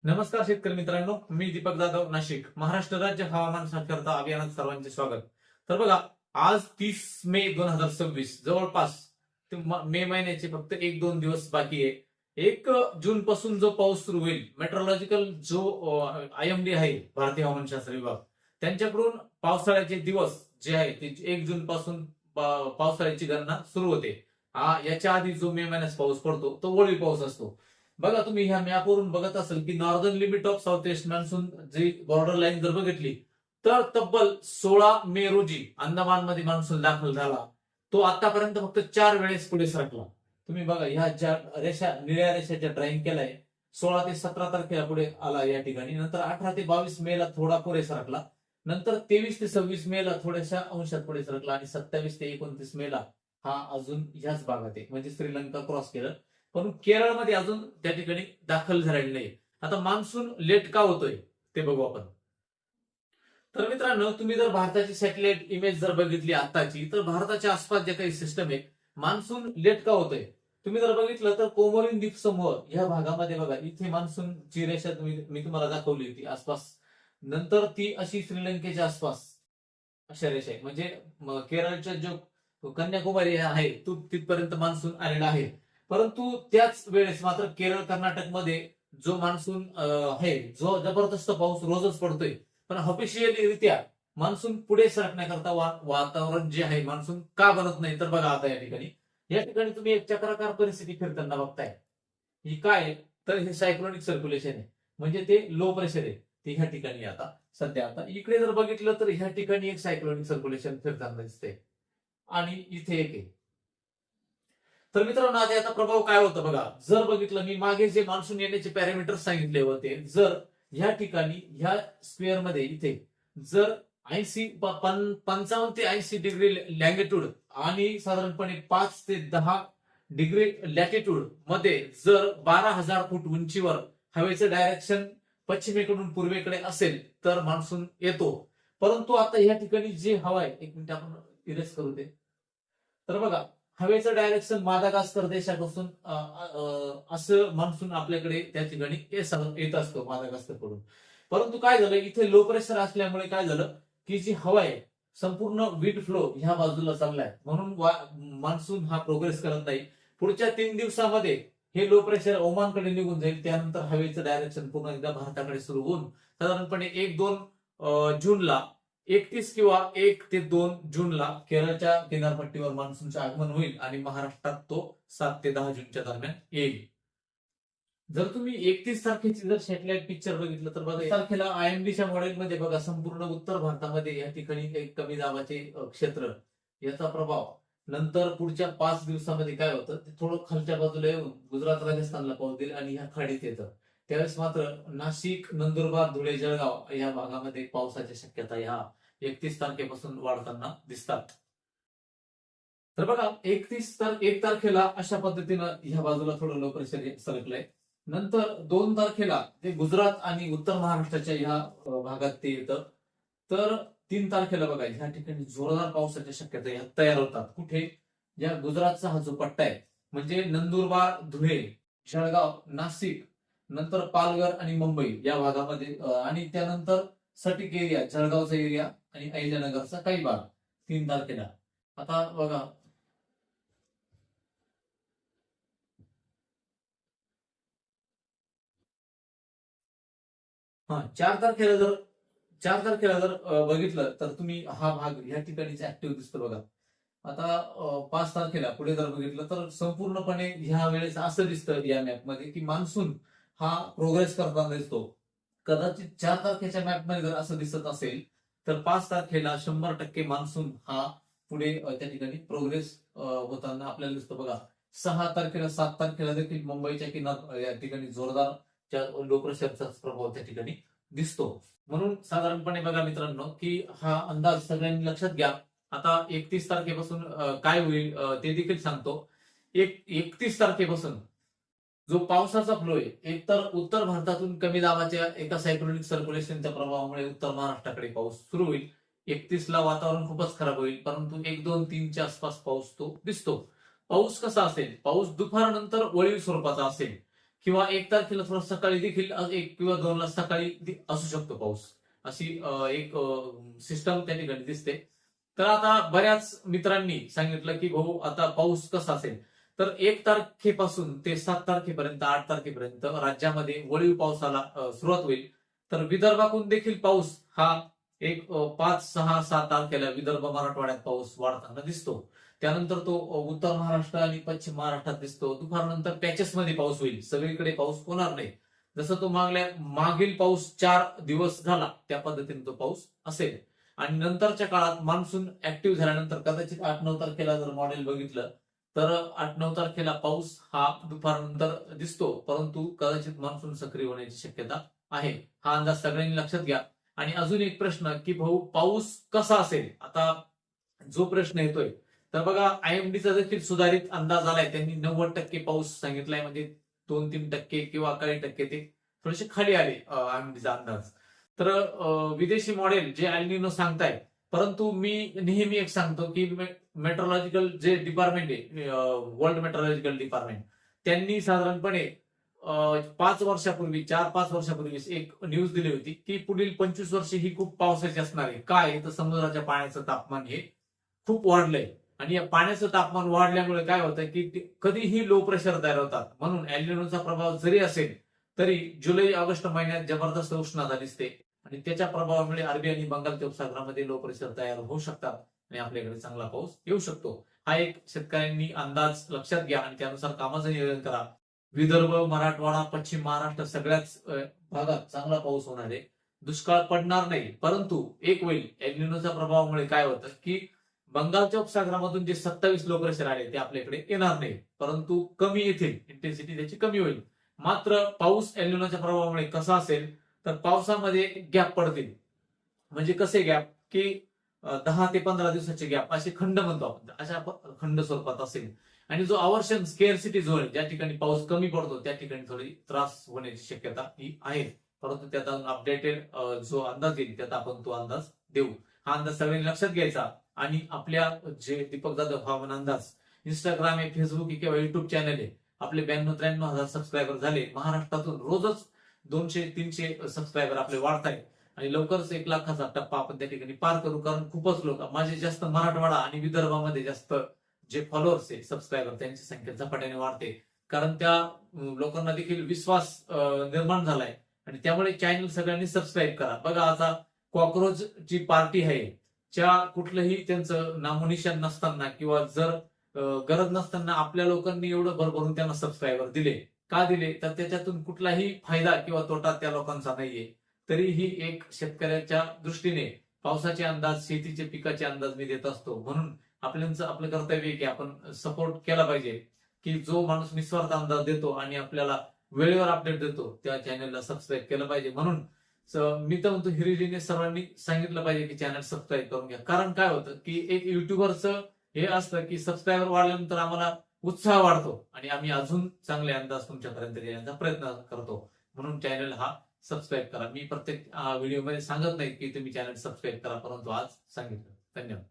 नमस्कार शेतकरी मित्रांनो, मी दीपक जाधव, नाशिक. महाराष्ट्र राज्य हवामान साक्षरता अभियानात सर्वांचे स्वागत. तर बघा, आज 30 मे 2026 जवळपास मे महिन्याचे फक्त 1-2 दिवस बाकी आहे. 1 जून पासून जो पाऊस सुरू होईल, मेट्रोलॉजिकल जो IMD आहे, भारतीय हवामानशास्त्र विभाग, त्यांच्याकडून पावसाळ्याचे दिवस जे आहे ते 1 जून पासून पावसाळ्याची गणना सुरू होते. याच्या आधी जो मे महिन्यात पाऊस पडतो तो वळी पाऊस असतो. बघा, तुम्ही ह्या मॅपवरून बघत असाल की northern limit of south east monsoon जी बॉर्डर लाईन जर बघितली तर तब्बल 16 मे रोजी अंदमानमध्ये मान्सून दाखल झाला. तो आतापर्यंत फक्त 4 वेळेस पुढे सरकला. तुम्ही बघा, ह्या ज्या रेषा, निळ्या रेषाच्या ड्रॉइंग केलाय, 16 ते 17 तारखेला पुढे आला या ठिकाणी. नंतर 18 ते 22 मे ला थोडा पुढे सरकला. नंतर 23 ते 26 मे ला थोड्याशा अंशात पुढे सरकला आणि 27 ते 29 मे ला हा अजून ह्याच भागात आहे, म्हणजे श्रीलंका क्रॉस केलं. पण केरळमध्ये अजून त्या ठिकाणी दाखल झालेली नाही. आता मान्सून लेट का होतोय ते बघू आपण. तर मित्रांनो, तुम्ही जर भारताची सॅटेलाइट इमेज जर बघितली आताची, तर भारताच्या आसपास जे काही सिस्टम आहे, मान्सून लेट का होतोय तुम्ही जर बघितलं तर कोमोरिन द्वीप समूह या भागामध्ये बघा, इथे मान्सूनची रेषा मी तुम्हाला दाखवली होती आसपास. नंतर ती अशी श्रीलंकेच्या आसपास अशा रेषा आहे, म्हणजे केरळच्या जो कन्याकुमारी आहे तिथपर्यंत मान्सून आलेला आहे. परंतु त्याच वेळेस मात्र केरळ, कर्नाटकमध्ये जो मान्सून आहे, जो जबरदस्त पाऊस रोजच पडतोय, पण ऑफिशियली रित्या मान्सून पुढे सरकण्याकरता वातावरण जे आहे, मान्सून का बनत नाही तर बघा, आता या ठिकाणी तुम्ही एक चक्राकार परिस्थिती फिरताना बघताय. ही काय आहे? तर हे सायक्लोनिक सर्क्युलेशन आहे, म्हणजे ते लो प्रेशर आहे. ते ह्या ठिकाणी आता सध्या आता इकडे जर बघितलं तर ह्या ठिकाणी एक सायक्लोनिक सर्क्युलेशन फिरताना दिसते आणि इथे एक आहे. तर मित्रांनो, आता प्रभाव काय होतं बघा. जर बघितलं, मी मागे जे मान्सून येण्याचे पॅरामीटर सांगितले होते, जर ह्या ठिकाणी ह्या स्क्वेअर मध्ये इथे जर 55 ते 80 डिग्री लॅंगिट्यूड आणि साधारणपणे 5 ते 10 डिग्री लॅटिट्यूड मध्ये जर 12,000 फूट उंचीवर हवेचं डायरेक्शन पश्चिमेकडून पूर्वेकडे असेल तर मान्सून येतो. परंतु आता ह्या ठिकाणी जी हवा आहे, एक मिनिट आपण इरेज करू दे. तर बघा, हवेचं डायरेक्शन मादागास्कर देशापासून असं मान्सून आपल्याकडे त्या ठिकाणी येत असतो मादागास्कर कडून. परंतु काय झालं, इथे लो प्रेशर असल्यामुळे काय झालं की जी हवा आहे संपूर्ण विंड फ्लो ह्या बाजूला चाललाय, म्हणून मान्सून हा प्रोग्रेस करत नाही. पुढच्या 3 दिवसामध्ये हे लो प्रेशर ओमानकडे निघून जाईल. त्यानंतर हवेचं डायरेक्शन पुन्हा एकदा भारताकडे सुरू होऊन साधारणपणे 1-2 जूनला 31 किंवा 1 ते 2 जूनला केरळच्या किनारपट्टीवर मान्सूनचे आगमन होईल आणि महाराष्ट्रात तो 7 ते 10 जूनच्या दरम्यान येईल. जर तुम्ही 31 तारखेची जर सॅटेलाइट पिक्चर बघितलं तर बघा, तारखेला IMDच्या मॉडेलमध्ये बघा, संपूर्ण उत्तर भारतामध्ये या ठिकाणी एक कमी दाबाचे क्षेत्र, याचा प्रभाव. नंतर पुढच्या 5 दिवसामध्ये काय होतं, ते थोडं खालच्या बाजूला येऊन गुजरात, राजस्थानला पाऊस देईल आणि ह्या खाडीत येतं. त्यावेळेस मात्र नाशिक, नंदुरबार, धुळे, जळगाव या भागामध्ये पावसाच्या शक्यता ह्या 31 तारखेपासून वाढताना दिसतात. तर बघा, 1 तारखेला अशा पद्धतीनं ह्या बाजूला थोडं लो प्रेशर सरकलंय. नंतर 2 तारखेला ते गुजरात आणि उत्तर महाराष्ट्राच्या ह्या भागात ते येतं. तर 3 तारखेला बघा, ह्या ठिकाणी जोरदार पावसाच्या शक्यता ह्या तयार होतात. कुठे? या गुजरातचा हा जो पट्टा आहे, म्हणजे नंदुरबार, धुळे, जळगाव, नाशिक, नंतर पालघर आणि मुंबई या भागामध्ये, आणि त्यानंतर सटिक एरिया, जळगावचा एरिया आणि अहिल्यानगरचा काही भाग 3 तारखेला. आता बघा, हा 4 तारखेला जर बघितलं तर तुम्ही हा भाग या ठिकाणीच ऍक्टिव्ह दिसतो बघा. आता 5 तारखेला पुढे जर बघितलं तर संपूर्णपणे ह्या वेळेस असं दिसतं या मॅपमध्ये की मान्सून हा प्रोग्रेस करताना दिसतो. कदाचित 4 तारखेच्या मॅपमध्ये जर असं दिसत असेल तर 5 तारखेला 100% मान्सून हा पुढे त्या ठिकाणी प्रोग्रेस होताना आपल्याला दिसतो बघा. 6 तारखेला, 7 तारखेला देखील मुंबईच्या किनार या ठिकाणी जोरदार लो प्रेशरचा प्रभाव त्या ठिकाणी दिसतो. म्हणून साधारणपणे बघा मित्रांनो, की हा अंदाज सगळ्यांनी लक्षात घ्या. आता 31 तारखेपासून काय होईल ते देखील सांगतो. 31 तारखेपासून जो पावसाचा फ्लो आहे, एकतर उत्तर भारतातून कमी दाबाच्या एका सायक्लोनिक सर्क्युलेशनच्या प्रभावामुळे उत्तर महाराष्ट्राकडे पाऊस सुरू होईल. 31 ला वातावरण खूपच खराब होईल, परंतु 1, 2, 3च्या आसपास पाऊस तो दिसतो. पाऊस कसा असेल? पाऊस दुपारनंतर वळीव स्वरूपाचा असेल किंवा 1 तारखेला थोडा सकाळी देखील 1 किंवा 2 ला सकाळी असू शकतो पाऊस. अशी एक सिस्टम त्या ठिकाणी दिसते. तर आता बऱ्याच मित्रांनी सांगितलं की भाऊ आता पाऊस कसा असेल, तर 1 तारखेपासून ते 7 तारखेपर्यंत 8 तारखेपर्यंत राज्यामध्ये वळीव पावसाला सुरुवात होईल. तर विदर्भातून देखील पाऊस हा एक 5, 6, 7 तारखेला विदर्भ मराठवाड्यात पाऊस वाढताना दिसतो. त्यानंतर तो उत्तर महाराष्ट्र आणि पश्चिम महाराष्ट्रात दिसतो. दुपारनंतर पॅचेसमध्ये पाऊस होईल, सगळीकडे पाऊस होणार नाही. जसं तो मागील पाऊस 4 दिवस झाला त्या पद्धतीने तो पाऊस असेल. आणि नंतरच्या काळात मान्सून ऍक्टिव्ह झाल्यानंतर कदाचित 8-9 तारखेला जर मॉडेल बघितलं तर 8-9 तारखेला पाऊस हा दुपारनंतर दिसतो, परंतु कदाचित मान्सून सक्रिय होण्याची शक्यता आहे. हा अंदाज सगळ्यांनी लक्षात घ्या. आणि अजून एक प्रश्न की भाऊ पाऊस कसा असेल, आता जो प्रश्न येतोय तर बघा आयएमडीचा देखील सुधारित अंदाज आलाय. त्यांनी 90% पाऊस सांगितलाय, म्हणजे 2-3% किंवा काही टक्के ते थोडेसे खाली आले आयएमडीचा अंदाज. तर विदेशी मॉडेल जे एल सांगताय, परंतु मी नेहमी एक सांगतो की मेट्रोलॉजिकल जे डिपार्टमेंट आहे, वर्ल्ड मेट्रोलॉजिकल डिपार्टमेंट, त्यांनी साधारणपणे 5 वर्षापूर्वी 4-5 वर्षापूर्वी एक न्यूज दिली होती की पुढील 25 वर्ष ही खूप पावसाची असणार आहे. काय तर समुद्राच्या पाण्याचं तापमान हे खूप वाढलंय आणि या पाण्याचं तापमान वाढल्यामुळे काय होतं की कधीही लो प्रेशर तयार होतात. म्हणून एल प्रभाव जरी असेल तरी जुलै ऑगस्ट महिन्यात जबरदस्त उष्णता दिसते आणि त्याच्या प्रभावामुळे अरबी आणि बंगालच्या उपसागरामध्ये लो प्रेशर तयार होऊ शकतात आणि आपल्याकडे चांगला पाऊस येऊ शकतो. हा एक शेतकऱ्यांनी अंदाज लक्षात घ्या आणि त्यानुसार कामाचं नियोजन करा. विदर्भ, मराठवाडा, पश्चिम महाराष्ट्र सगळ्याच भागात चांगला पाऊस होणार आहे. दुष्काळ पडणार नाही, परंतु एक होईल एल प्रभावामुळे काय होतं की बंगालच्या उपसागरामधून जे 27 लो प्रेशर आले ते आपल्याकडे येणार नाही, परंतु कमी येतील, इंटेन्सिटी त्याची कमी होईल. मात्र पाऊस एल प्रभावामुळे कसा असेल तर पावसामध्ये गॅप पडतील. म्हणजे कसे गॅप की 10 ते 15 दिवसाचे गॅप, असे खंड म्हणतो आपण, अशा खंड स्वरूपात असेल. आणि जो आवर्षण स्केअरसिटी झोन आहे, ज्या ठिकाणी पाऊस कमी पडतो त्या ठिकाणी थोडी त्रास होण्याची शक्यता ही आहे. परंतु त्यात अपडेटेड जो अंदाज येईल त्यात आपण तो अंदाज देऊ. हा अंदाज सगळ्यांनी लक्षात घ्यायचा. आणि आपल्या जे दीपक जाधव हवामान अंदाज इंस्टाग्राम आहे, फेसबुक आहे किंवा युट्यूब चॅनल आहे, आपले 92-93 हजार सबस्क्रायबर झाले. महाराष्ट्रातून रोजच 200-300 सबस्क्रायबर आपले वाढत आहेत आणि लवकरच 1 लाखाचा टप्पा आपण त्या ठिकाणी पार करू. कारण खूपच लोक, माझे जास्त मराठवाडा आणि विदर्भामध्ये जास्त जे फॉलोअर्स आहे, सबस्क्रायबर, त्यांची संख्या झपाट्याने वाढते. कारण त्या लोकांना देखील विश्वास निर्माण झालाय आणि त्यामुळे चॅनल सगळ्यांनी सबस्क्राईब करा. बघा आता कॉक्रोच जी पार्टी आहे, च्या कुठलंही त्यांचं नामोनिशान नसताना किंवा जर गरज नसताना आपल्या लोकांनी एवढं भरभरून त्यांना सबस्क्रायबर दिले. का दिले तर त्याच्यातून कुठलाही फायदा किंवा तोटा त्या लोकांचा नाहीये. तरीही एक शेतकऱ्याच्या दृष्टीने पावसाचे अंदाज, शेतीचे पिकाचे अंदाज मी देत असतो. म्हणून आपलं कर्तव्य आहे की आपण सपोर्ट केला पाहिजे की जो माणूस निस्वार्थ अंदाज देतो आणि आपल्याला वेळेवर अपडेट देतो त्या चॅनलला सबस्क्राईब केलं पाहिजे. म्हणून मी तर म्हणतो हिरिरीने सर्वांनी सांगितलं पाहिजे की चॅनल सबस्क्राईब करून घ्या. कारण काय होतं की एक युट्यूबरचं हे असतं की सबस्क्रायबर वाढल्यानंतर आम्हाला उत्साह वाढतो आणि आम्ही अजून चांगले अंदाज तुमच्यापर्यंत देण्याचा प्रयत्न करतो. म्हणून चॅनल हा सबस्क्राईब करा. मी प्रत्येक व्हिडिओमध्ये सांगत नाही की तुम्ही चॅनल सबस्क्राईब करा, परंतु आज सांगितलं. धन्यवाद.